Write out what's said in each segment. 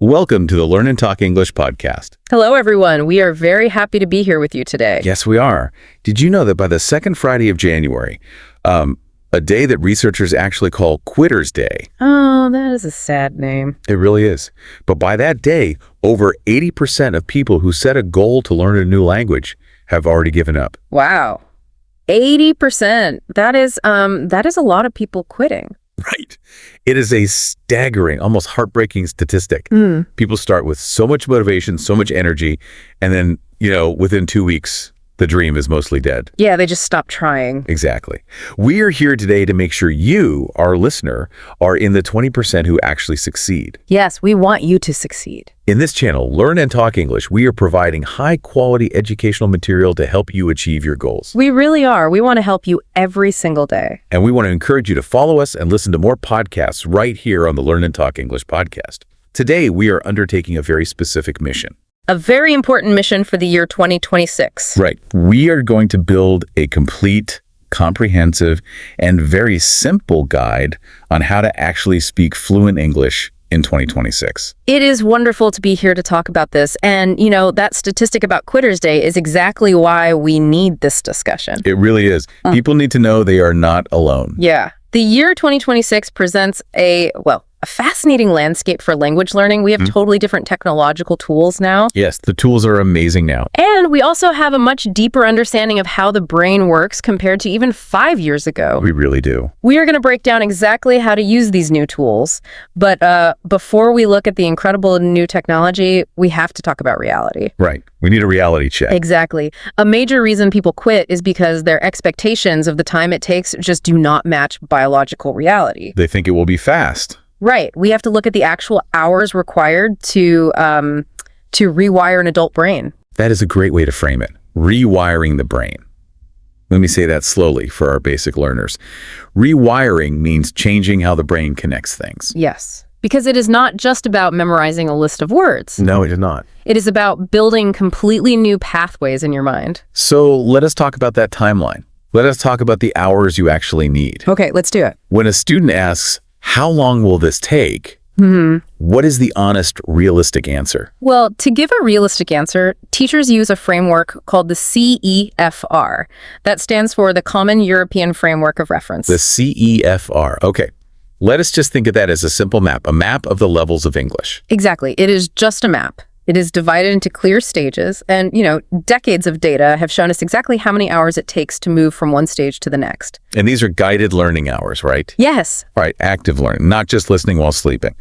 Welcome to the Learn and Talk English podcast. Hello, everyone. We are very happy to be here with you today. Yes, we are. Did you know that by the second Friday of January, a day that researchers actually call Quitter's Day? Oh, that is a sad name. It really is. But by that day, over 80% of people who set a goal to learn a new language have already given up. Wow. 80%. That is a lot of people quitting. Right. It is a staggering, almost heartbreaking statistic. People start with so much motivation, so much energy, and then, within 2 weeks, the dream is mostly dead. Yeah, they just stop trying. Exactly. We are here today to make sure you, our listener, are in the 20% who actually succeed. Yes, we want you to succeed. In this channel, Learn and Talk English, we are providing high-quality educational material to help you achieve your goals. We really are. We want to help you every single day. And we want to encourage you to follow us and listen to more podcasts right here on the Learn and Talk English podcast. Today, we are undertaking a very specific mission. A very important mission for the year 2026. Right. We are going to build a complete, comprehensive, and very simple guide on how to actually speak fluent English in 2026. It is wonderful to be here to talk about this. And, that statistic about Quitter's Day is exactly why we need this discussion. It really is. People need to know they are not alone. Yeah. The year 2026 presents a fascinating landscape for language learning. We have totally different technological tools now. Yes, the tools are amazing now. And we also have a much deeper understanding of how the brain works compared to even 5 years ago. We really do. We are going to break down exactly how to use these new tools. But before we look at the incredible new technology, we have to talk about reality. Right. We need a reality check. Exactly. A major reason people quit is because their expectations of the time it takes just do not match biological reality. They think it will be fast. Right. We have to look at the actual hours required to rewire an adult brain. That is a great way to frame it. Rewiring the brain. Let me say that slowly for our basic learners. Rewiring means changing how the brain connects things. Yes. Because it is not just about memorizing a list of words. No, it is not. It is about building completely new pathways in your mind. So let us talk about that timeline. Let us talk about the hours you actually need. Okay, let's do it. When a student asks, how long will this take? What is the honest, realistic answer? Well, to give a realistic answer, teachers use a framework called the CEFR. That stands for the Common European Framework of Reference. The CEFR. Okay. Let us just think of that as a simple map, a map of the levels of English. Exactly. It is just a map. It is divided into clear stages, and, decades of data have shown us exactly how many hours it takes to move from one stage to the next. And these are guided learning hours, right? Yes. Right, active learning, not just listening while sleeping.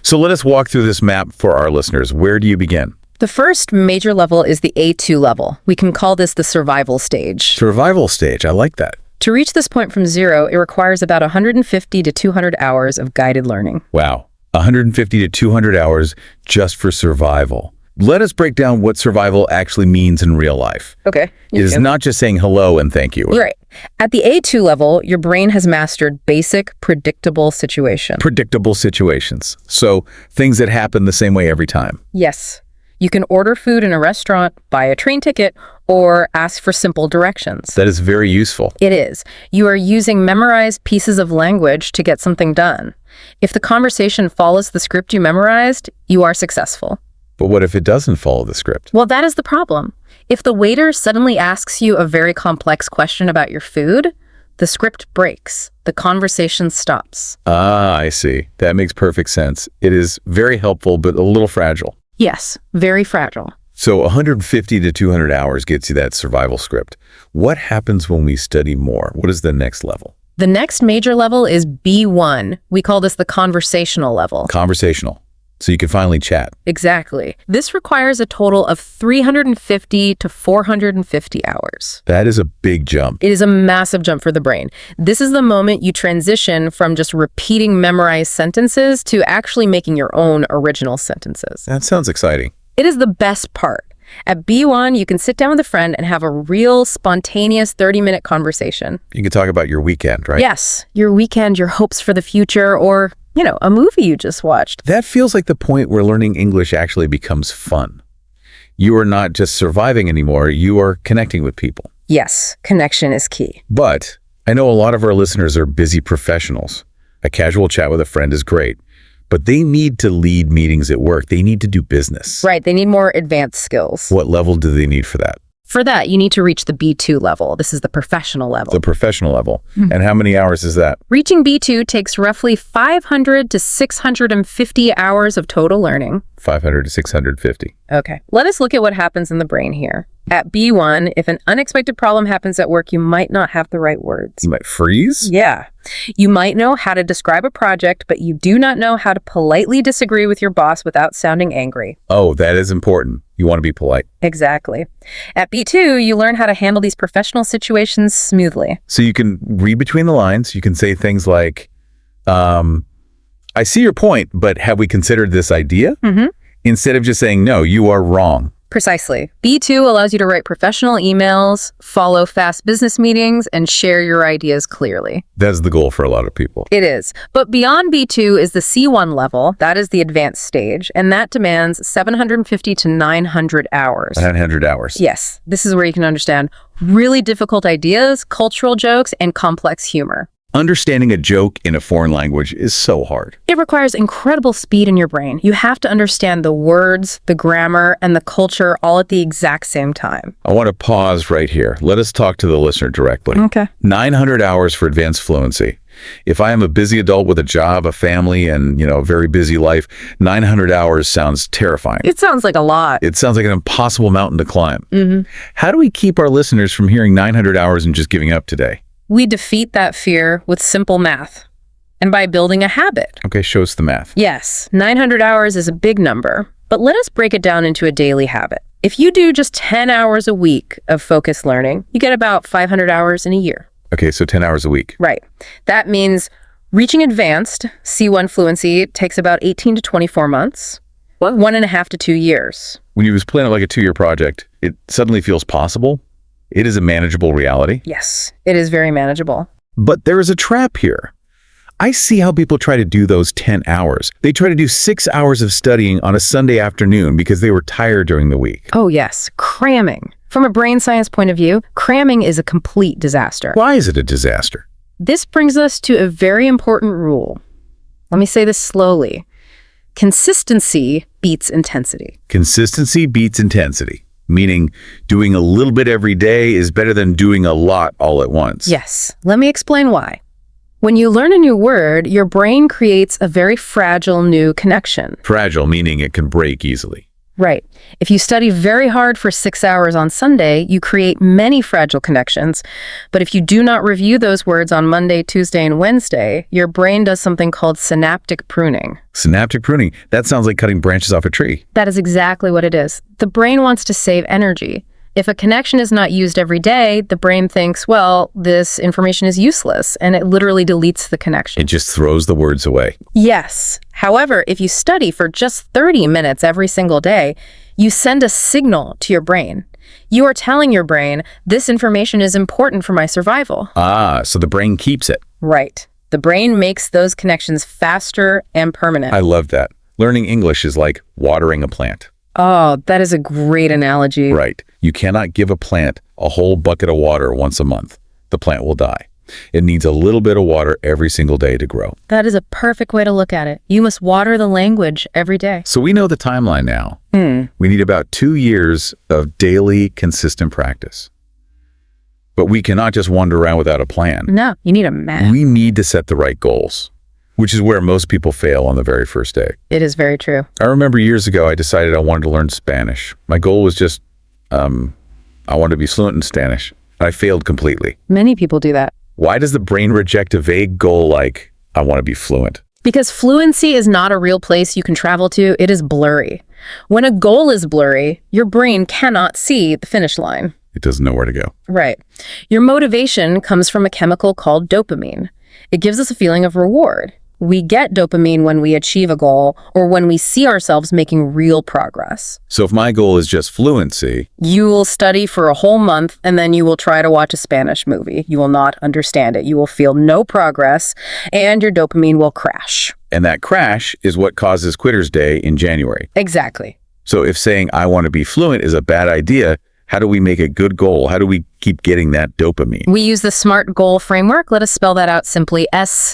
So let us walk through this map for our listeners. Where do you begin? The first major level is the A2 level. We can call this the survival stage. Survival stage, I like that. To reach this point from zero, it requires about 150 to 200 hours of guided learning. Wow. 150 to 200 hours just for survival. Let us break down what survival actually means in real life. Okay. It is not just saying hello and thank you. Right. At the A2 level, your brain has mastered basic, predictable situations. Predictable situations. So things that happen the same way every time. Yes. You can order food in a restaurant, buy a train ticket, or ask for simple directions. That is very useful. It is. You are using memorized pieces of language to get something done. If the conversation follows the script you memorized, you are successful. But what if it doesn't follow the script? Well, that is the problem. If the waiter suddenly asks you a very complex question about your food, the script breaks. The conversation stops. Ah, I see. That makes perfect sense. It is very helpful, but a little fragile. Yes, very fragile. So 150 to 200 hours gets you that survival script. What happens when we study more? What is the next level? The next major level is B1. We call this the conversational level. Conversational. So you can finally chat. Exactly. This requires a total of 350 to 450 hours. That is a big jump. It is a massive jump for the brain. This is the moment you transition from just repeating memorized sentences to actually making your own original sentences. That sounds exciting. It is the best part. At B1, you can sit down with a friend and have a real, spontaneous 30-minute conversation. You can talk about your weekend, right? Yes, your weekend, your hopes for the future, or, a movie you just watched. That feels like the point where learning English actually becomes fun. You are not just surviving anymore, you are connecting with people. Yes, connection is key. But I know a lot of our listeners are busy professionals. A casual chat with a friend is great, but they need to lead meetings at work. They need to do business. Right. They need more advanced skills. What level do they need for that? For that, you need to reach the B2 level. This is the professional level. The professional level. And how many hours is that? Reaching B2 takes roughly 500 to 650 hours of total learning. 500 to 650. Okay. Let us look at what happens in the brain here. At B1, if an unexpected problem happens at work, you might not have the right words. You might freeze? Yeah. You might know how to describe a project, but you do not know how to politely disagree with your boss without sounding angry. Oh, that is important. You want to be polite. Exactly. At B2, you learn how to handle these professional situations smoothly. So you can read between the lines. You can say things like, I see your point, but have we considered this idea? Instead of just saying, no, you are wrong. Precisely. B2 allows you to write professional emails, follow fast business meetings, and share your ideas clearly. That's the goal for a lot of people. It is. But beyond B2 is the C1 level. That is the advanced stage, and that demands 750 to 900 hours. 900 hours. Yes. This is where you can understand really difficult ideas, cultural jokes, and complex humor. Understanding a joke in a foreign language is so hard. It requires incredible speed in your brain. You have to understand the words, the grammar, and the culture all at the exact same time. I want to pause right here. Let us talk to the listener directly. Okay. 900 hours for advanced fluency. If I am a busy adult with a job, a family, and, a very busy life, 900 hours sounds terrifying. It sounds like a lot. It sounds like an impossible mountain to climb. How do we keep our listeners from hearing 900 hours and just giving up today? We defeat that fear with simple math and by building a habit. Okay, show us the math. Yes, 900 hours is a big number, but let us break it down into a daily habit. If you do just 10 hours a week of focused learning, you get about 500 hours in a year. Okay, so 10 hours a week. Right. That means reaching advanced C1 fluency takes about 18 to 24 months, 1.5 to 2 years. When you was planning like a 2-year project, it suddenly feels possible. It is a manageable reality. Yes, it is very manageable. But there is a trap here. I see how people try to do those 10 hours. They try to do 6 hours of studying on a Sunday afternoon because they were tired during the week. Oh yes, cramming. From a brain science point of view, cramming is a complete disaster. Why is it a disaster? This brings us to a very important rule. Let me say this slowly. Consistency beats intensity. Consistency beats intensity. Meaning doing a little bit every day is better than doing a lot all at once. Yes. Let me explain why. When you learn a new word, your brain creates a very fragile new connection. Fragile, meaning it can break easily. Right. If you study very hard for 6 hours on Sunday, you create many fragile connections. But if you do not review those words on Monday, Tuesday, and Wednesday, your brain does something called synaptic pruning. Synaptic pruning. That sounds like cutting branches off a tree. That is exactly what it is. The brain wants to save energy. If a connection is not used every day, the brain thinks, well, this information is useless, and it literally deletes the connection. It just throws the words away. Yes. However, if you study for just 30 minutes every single day, you send a signal to your brain. You are telling your brain, this information is important for my survival. Ah, so the brain keeps it. Right. The brain makes those connections faster and permanent. I love that. Learning English is like watering a plant. Oh, that is a great analogy. Right. You cannot give a plant a whole bucket of water once a month. The plant will die. It needs a little bit of water every single day to grow. That is a perfect way to look at it. You must water the language every day. So we know the timeline now. We need about 2 years of daily, consistent practice. But we cannot just wander around without a plan. No, you need a map. We need to set the right goals, which is where most people fail on the very first day. It is very true. I remember years ago, I decided I wanted to learn Spanish. My goal was just, I wanted to be fluent in Spanish. I failed completely. Many people do that. Why does the brain reject a vague goal like, I want to be fluent? Because fluency is not a real place you can travel to. It is blurry. When a goal is blurry, your brain cannot see the finish line. It doesn't know where to go. Right. Your motivation comes from a chemical called dopamine. It gives us a feeling of reward. We get dopamine when we achieve a goal or when we see ourselves making real progress. So if my goal is just fluency, you will study for a whole month and then you will try to watch a Spanish movie. You will not understand it. You will feel no progress and your dopamine will crash. And that crash is what causes Quitter's Day in January. Exactly. So if saying I want to be fluent is a bad idea, how do we make a good goal? How do we keep getting that dopamine? We use the SMART goal framework. Let us spell that out simply. SMART.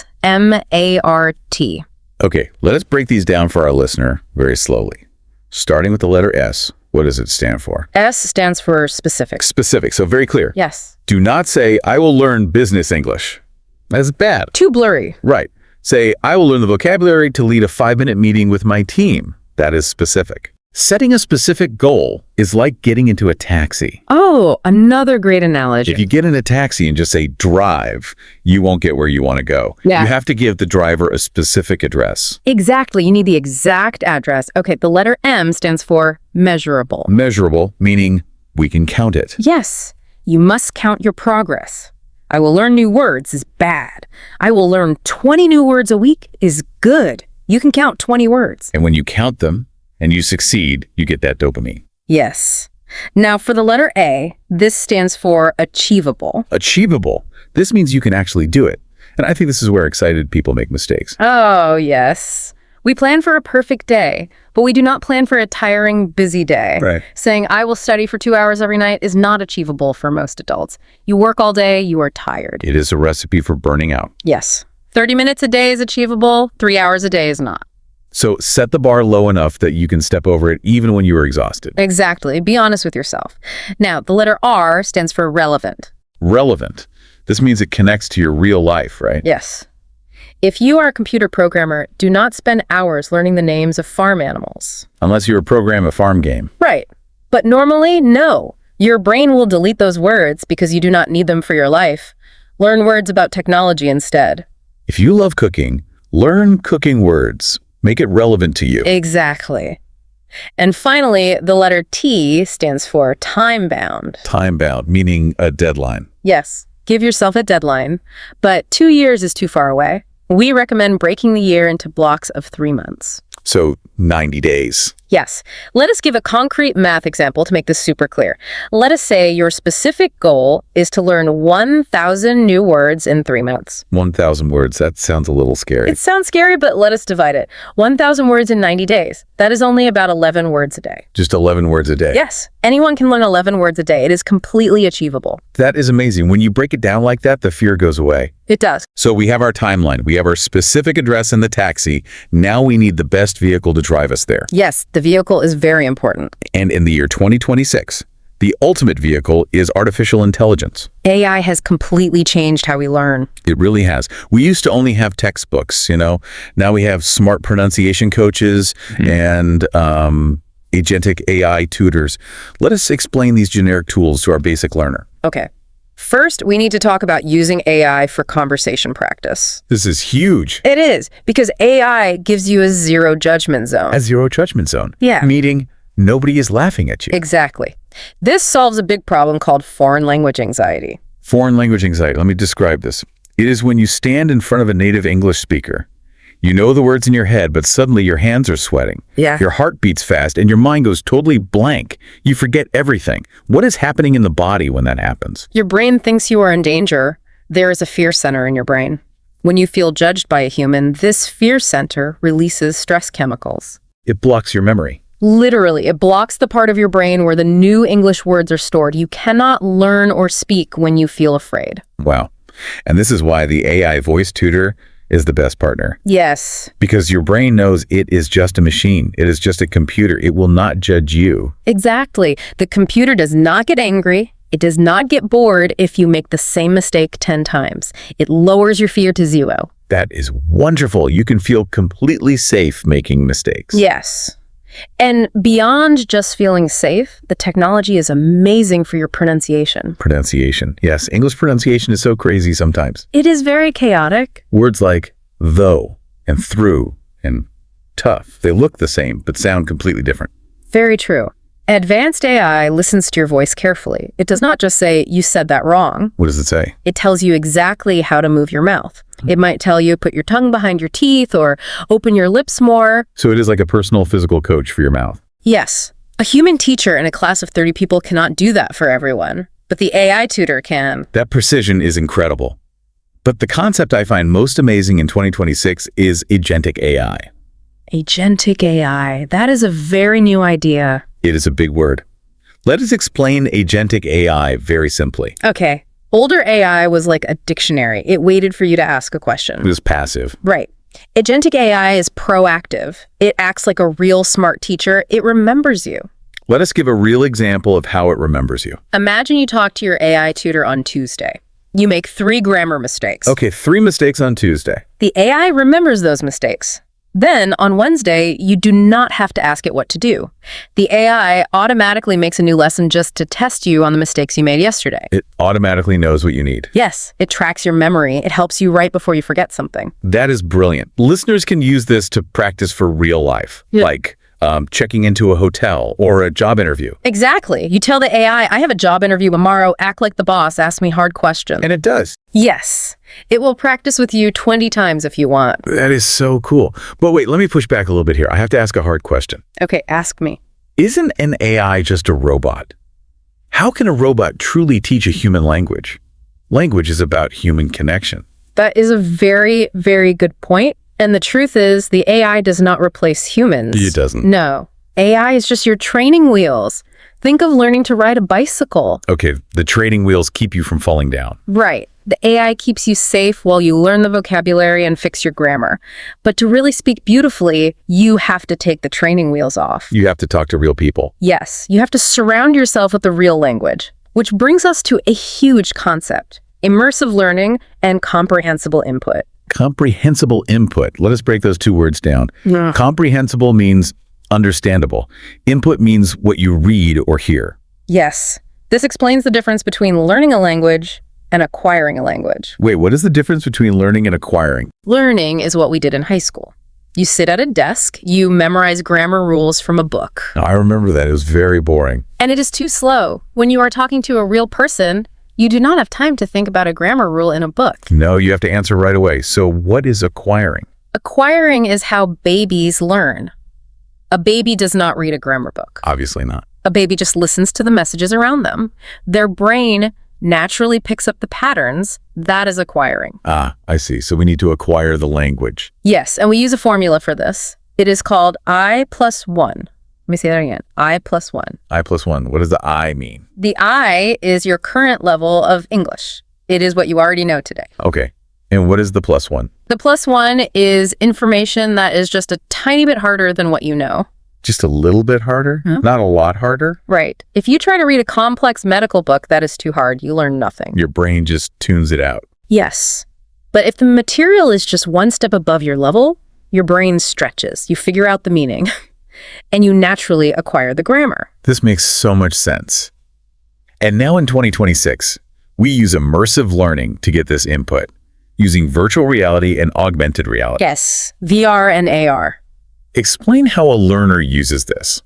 Okay, let us break these down for our listener very slowly. Starting with the letter S, what does it stand for? S stands for specific. Specific, so very clear. Yes. Do not say, I will learn business English. That's bad. Too blurry. Right. Say, I will learn the vocabulary to lead a 5-minute meeting with my team. That is specific. Setting a specific goal is like getting into a taxi. Oh, another great analogy. If you get in a taxi and just say drive, you won't get where you want to go. Yeah. You have to give the driver a specific address. Exactly. You need the exact address. Okay, the letter M stands for measurable. Measurable, meaning we can count it. Yes, you must count your progress. I will learn new words is bad. I will learn 20 new words a week is good. You can count 20 words. And when you count them and you succeed, you get that dopamine. Yes. Now for the letter A, this stands for achievable. Achievable. This means you can actually do it. And I think this is where excited people make mistakes. Oh, yes. We plan for a perfect day, but we do not plan for a tiring, busy day. Right. Saying, I will study for 2 hours every night is not achievable for most adults. You work all day, you are tired. It is a recipe for burning out. Yes. 30 minutes a day is achievable, 3 hours a day is not. So set the bar low enough that you can step over it even when you are exhausted. Exactly. Be honest with yourself. Now, the letter R stands for relevant. Relevant. This means it connects to your real life, right? Yes. If you are a computer programmer, do not spend hours learning the names of farm animals. Unless you program a farm game. Right. But normally, no. Your brain will delete those words because you do not need them for your life. Learn words about technology instead. If you love cooking, learn cooking words. Make it relevant to you. Exactly. And finally, the letter T stands for time-bound. Time-bound, meaning a deadline. Yes, give yourself a deadline, but 2 years is too far away. We recommend breaking the year into blocks of 3 months. So 90 days. Yes. Let us give a concrete math example to make this super clear. Let us say your specific goal is to learn 1,000 new words in 3 months. 1,000 words. That sounds a little scary. It sounds scary, but let us divide it. 1,000 words in 90 days. That is only about 11 words a day. Just 11 words a day. Yes. Anyone can learn 11 words a day. It is completely achievable. That is amazing. When you break it down like that, the fear goes away. It does. So we have our timeline. We have our specific address in the taxi. Now we need the best vehicle to drive us there. Yes, the vehicle is very important. And in the year 2026, the ultimate vehicle is artificial intelligence. AI has completely changed how we learn. It really has. We used to only have textbooks, Now we have smart pronunciation coaches and agentic AI tutors. Let us explain these generic tools to our basic learner. Okay. First, we need to talk about using AI for conversation practice. This is huge. It is, because AI gives you a zero judgment zone. A zero judgment zone. Yeah. Meaning nobody is laughing at you. Exactly. This solves a big problem called foreign language anxiety. Foreign language anxiety. Let me describe this. It is when you stand in front of a native English speaker. You know the words in your head, but suddenly your hands are sweating. Yeah. Your heart beats fast and your mind goes totally blank. You forget everything. What is happening in the body when that happens? Your brain thinks you are in danger. There is a fear center in your brain. When you feel judged by a human, this fear center releases stress chemicals. It blocks your memory. Literally, it blocks the part of your brain where the new English words are stored. You cannot learn or speak when you feel afraid. Wow. And this is why the AI voice tutor is the best partner. Yes. Because your brain knows it is just a machine. It is just a computer. It will not judge you. Exactly. The computer does not get angry. It does not get bored if you make the same mistake 10 times. It lowers your fear to 0. That is wonderful. You can feel completely safe making mistakes. Yes. And beyond just feeling safe, the technology is amazing for your pronunciation. Pronunciation. Yes, English pronunciation is so crazy sometimes. It is very chaotic. Words like though and through and tough, they look the same but sound completely different. Very true. Advanced AI listens to your voice carefully. It does not just say, you said that wrong. What does it say? It tells you exactly how to move your mouth. It might tell you, put your tongue behind your teeth or open your lips more. So it is like a personal physical coach for your mouth. Yes. A human teacher in a class of 30 people cannot do that for everyone, but the AI tutor can. That precision is incredible. But the concept I find most amazing in 2026 is agentic AI. Agentic AI. That is a very new idea. It is a big word. Let us explain agentic AI very simply. Okay. Older AI was like a dictionary. It waited for you to ask a It question. was passive. Right. Agentic AI is proactive. It acts like a real smart teacher. It remembers you. Let us give a real example of how it remembers you. Imagine you talk to your AI tutor on Tuesday. You make 3 grammar mistakes. Okay, 3 mistakes on Tuesday. The AI remembers those mistakes. Then, on Wednesday, you do not have to ask it what to do. The AI automatically makes a new lesson just to test you on the mistakes you made yesterday. It automatically knows what you need. Yes, it tracks your memory. It helps you right before you forget something. That is brilliant. Listeners can use this to practice for real life, like checking into a hotel or a job interview. Exactly. You tell the AI, I have a job interview tomorrow, act like the boss, ask me hard questions. And it does. Yes. It will practice with you 20 times if you want. That is so cool. But wait, let me push back a little bit here. I have to ask a hard question. Okay, ask me. Isn't an AI just a robot? How can a robot truly teach a human language? Language is about human connection. That is a very, very good point. And the truth is, the AI does not replace humans. It doesn't. No. AI is just your training wheels. Think of learning to ride a bicycle. Okay, the training wheels keep you from falling down. Right. The AI keeps you safe while you learn the vocabulary and fix your grammar. But to really speak beautifully, you have to take the training wheels off. You have to talk to real people. Yes, you have to surround yourself with the real language. Which brings us to a huge concept: immersive learning and comprehensible input. Comprehensible input. Let us break those 2 words down. Comprehensible means understandable. Input means what you read or hear. Yes. This explains the difference between learning a language and acquiring a language. Wait, what is the difference between learning and acquiring? Learning is what we did in high school. You sit at a desk, you memorize grammar rules from a book. I remember that. It was very boring. And it is too slow. When you are talking to a real person, you do not have time to think about a grammar rule in a book. No, you have to answer right away. So what is acquiring? Acquiring is how babies learn. A baby does not read a grammar book. Obviously not. A baby just listens to the messages around them. Their brain naturally picks up the patterns. That is acquiring. Ah, I see. So we need to acquire the language. Yes, and we use a formula for this. It is called I+1. Let me say that again. I+1. I+1. What does the I mean? The I is your current level of English. It is what you already know today. Okay. And what is the +1? The +1 is information that is just a tiny bit harder than what you know. Just a little bit harder? Not a lot harder? Right. If you try to read a complex medical book, that is too hard. You learn nothing. Your brain just tunes it out. Yes. But if the material is just one step above your level, your brain stretches. You figure out the meaning. And you naturally acquire the grammar. This makes so much sense. And now in 2026, we use immersive learning to get this input, using virtual reality and augmented reality. Yes, VR and AR. Explain how a learner uses this.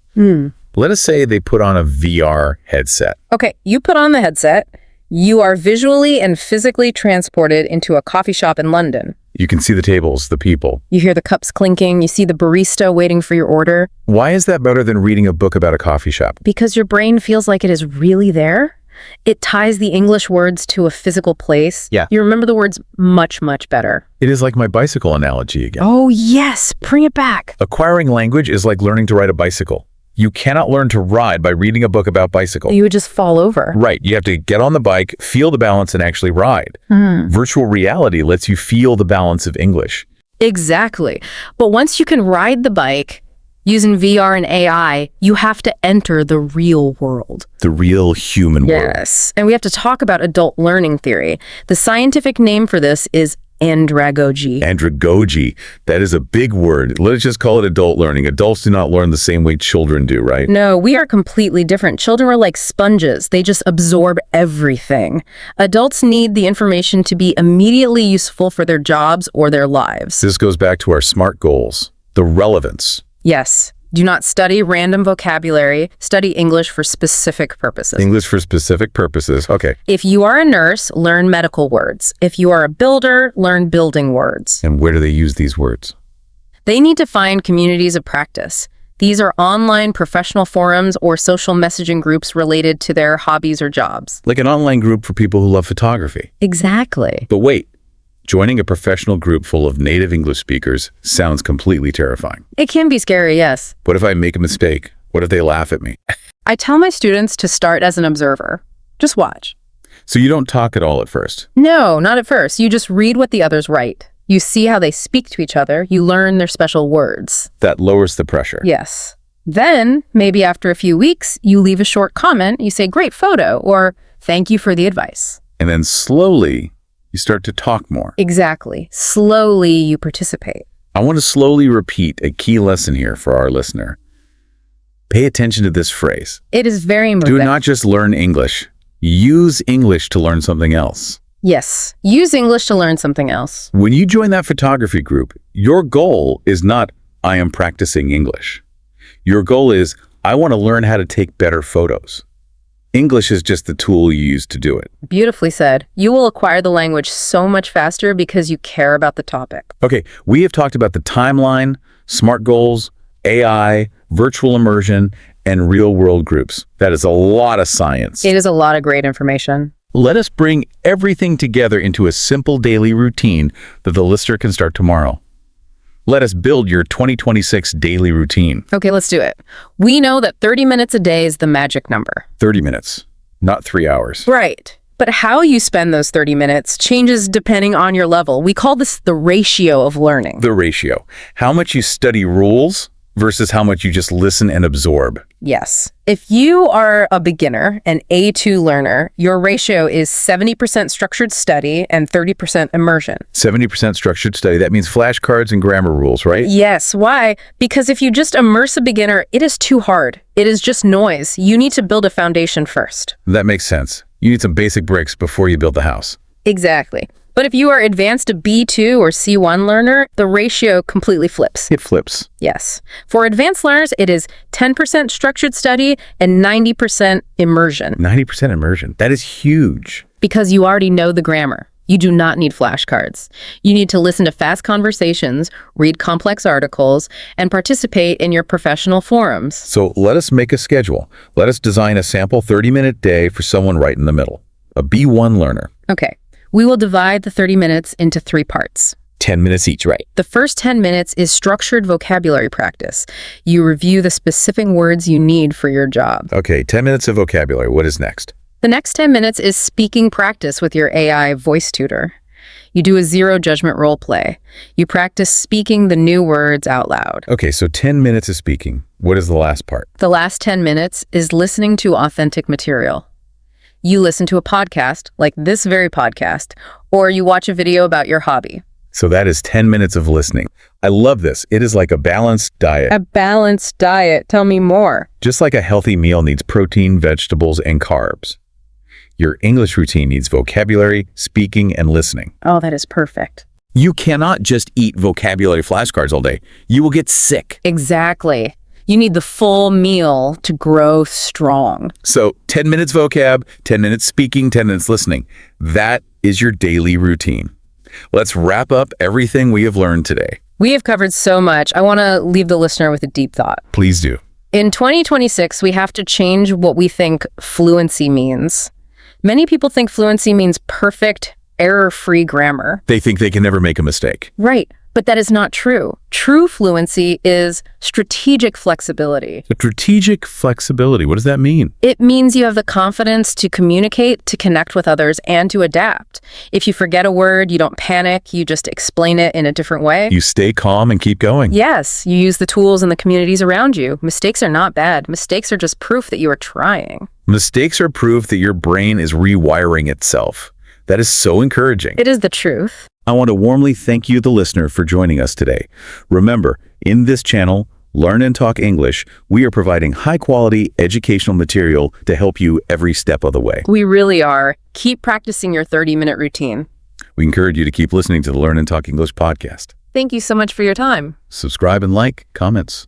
Let us say they put on a VR headset. Okay, you put on the headset. You are visually and physically transported into a coffee shop in London. You can see the tables, the people. You hear the cups clinking. You see the barista waiting for your order. Why is that better than reading a book about a coffee shop? Because your brain feels like it is really there. It ties the English words to a physical place. Yeah. You remember the words much, much better. It is like my bicycle analogy again. Oh, yes. Bring it back. Acquiring language is like learning to ride a bicycle. You cannot learn to ride by reading a book about bicycle. You would just fall over. Right. You have to get on the bike, feel the balance, and actually ride. Virtual reality lets you feel the balance of English. Exactly. But once you can ride the bike using VR and AI, you have to enter the real world. The real human world. Yes. And we have to talk about adult learning theory. The scientific name for this is andragogy. Andragogy. That is a big word. Let's just call it adult learning. Adults do not learn the same way children do, right? No, we are completely different. Children are like sponges. They just absorb everything. Adults need the information to be immediately useful for their jobs or their lives. This goes back to our SMART goals. The relevance. Yes. Do not study random vocabulary. Study English for specific purposes. English for specific purposes. Okay. If you are a nurse, learn medical words. If you are a builder, learn building words. And where do they use these words? They need to find communities of practice. These are online professional forums or social messaging groups related to their hobbies or jobs. Like an online group for people who love photography. Exactly. But wait. Joining a professional group full of native English speakers sounds completely terrifying. It can be scary, yes. What if I make a mistake? What if they laugh at me? I tell my students to start as an observer. Just watch. So you don't talk at all at first? No, not at first. You just read what the others write. You see how they speak to each other. You learn their special words. That lowers the pressure. Yes. Then, maybe after a few weeks, you leave a short comment. You say, great photo, or thank you for the advice. And then slowly, you start to talk more. Exactly. Slowly, you participate. I want to slowly repeat a key lesson here for our listener. Pay attention to this phrase. It is very moving. Do not just learn English. Use English to learn something else. Yes. Use English to learn something else. When you join that photography group, your goal is not, I am practicing English. Your goal is, I want to learn how to take better photos. English is just the tool you use to do it. Beautifully said. You will acquire the language so much faster because you care about the topic. Okay, we have talked about the timeline, SMART goals, AI, virtual immersion, and real-world groups. That is a lot of science. It is a lot of great information. Let us bring everything together into a simple daily routine that the listener can start tomorrow. Let us build your 2026 daily routine. Okay, let's do it. We know that 30 minutes a day is the magic number. 30 minutes, not 3 hours. Right. But how you spend those 30 minutes changes depending on your level. We call this the ratio of learning. The ratio. How much you study rules versus how much you just listen and absorb. Yes. If you are a beginner, an A2 learner, your ratio is 70% structured study and 30% immersion. 70% structured study. That means flashcards and grammar rules, right? Yes. Why? Because if you just immerse a beginner, it is too hard. It is just noise. You need to build a foundation first. That makes sense. You need some basic bricks before you build the house. Exactly. But if you are advanced to B2 or C1 learner, the ratio completely flips. It flips. Yes. For advanced learners, it is 10% structured study and 90% immersion. 90% immersion. That is huge. Because you already know the grammar. You do not need flashcards. You need to listen to fast conversations, read complex articles, and participate in your professional forums. So let us make a schedule. Let us design a sample 30-minute day for someone right in the middle. A B1 learner. Okay. We will divide the 30 minutes into 3 parts. 10 minutes each, right? The first 10 minutes is structured vocabulary practice. You review the specific words you need for your job. Okay, 10 minutes of vocabulary. What is next? The next 10 minutes is speaking practice with your AI voice tutor. You do a zero judgment role play. You practice speaking the new words out loud. Okay, so 10 minutes of speaking. What is the last part? The last 10 minutes is listening to authentic material. You listen to a podcast, like this very podcast, or you watch a video about your hobby. So that is 10 minutes of listening. I love this. It is like a balanced diet. A balanced diet. Tell me more. Just like a healthy meal needs protein, vegetables, and carbs. Your English routine needs vocabulary, speaking, and listening. Oh, that is perfect. You cannot just eat vocabulary flashcards all day. You will get sick. Exactly. You need the full meal to grow strong. So 10 minutes vocab, 10 minutes speaking, 10 minutes listening. That is your daily routine. Let's wrap up everything we have learned today. We have covered so much. I want to leave the listener with a deep thought. Please do. In 2026, we have to change what we think fluency means. Many people think fluency means perfect, error-free grammar. They think they can never make a mistake. Right. But that is not true. True fluency is strategic flexibility. Strategic flexibility, what does that mean? It means you have the confidence to communicate, to connect with others, and to adapt. If you forget a word, you don't panic, you just explain it in a different way. You stay calm and keep going. Yes, you use the tools and the communities around you. Mistakes are not bad. Mistakes are just proof that you are trying. Mistakes are proof that your brain is rewiring itself. That is so encouraging. It is the truth. I want to warmly thank you, the listener, for joining us today. Remember, in this channel, Learn and Talk English, we are providing high-quality educational material to help you every step of the way. We really are. Keep practicing your 30-minute routine. We encourage you to keep listening to the Learn and Talk English podcast. Thank you so much for your time. Subscribe and like, comments.